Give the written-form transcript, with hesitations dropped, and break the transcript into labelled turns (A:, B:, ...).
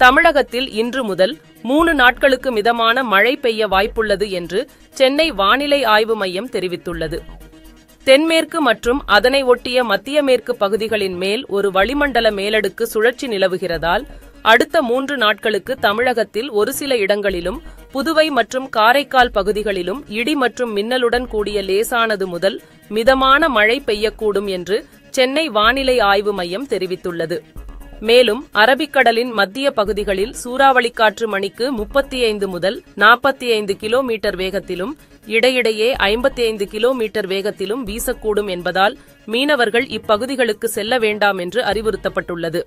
A: தமிழகத்தில் இன்று முதல் 3 நாட்களுக்கு மிதமான மழை பெய்ய வாய்ப்புள்ளது என்று சென்னை வானிலை ஆய்வு மையம் தெரிவித்துள்ளது. தென்மேற்கு மற்றும் அதனை ஒட்டிய மத்திய மேற்கு பகுதிகளின் மேல் ஒரு வளிமண்டல மேலடுக்கு சுழற்சி நிலவுகிறதால் அடுத்த 3 நாட்களுக்கு தமிழகத்தில் ஒரு சில இடங்களிலும் புதுவை மற்றும் காரைக்கால் பகுதிகளிலும் இடி மற்றும் மின்னலுடன் கூடிய லேசானது முதல் மிதமான மழை பெய்யக்கூடும் என்று சென்னை வானிலை ஆய்வு மையம் தெரிவித்துள்ளது. மேலும் அரபிக்கடலின் மத்திய பகுதிகளில் சூறாவளி காற்று மணிக்கு 35 முதல் 45 கிலோமீட்டர் வேகத்திலும் இடையிடையே 55 கிலோமீட்டர் வேகத்திலும் வீசக்கூடும் என்பதால் மீனவர்கள் இப்பகுதிகளுக்கு செல்ல வேண்டாம் என்று அறிவுறுத்தப்பட்டுள்ளது.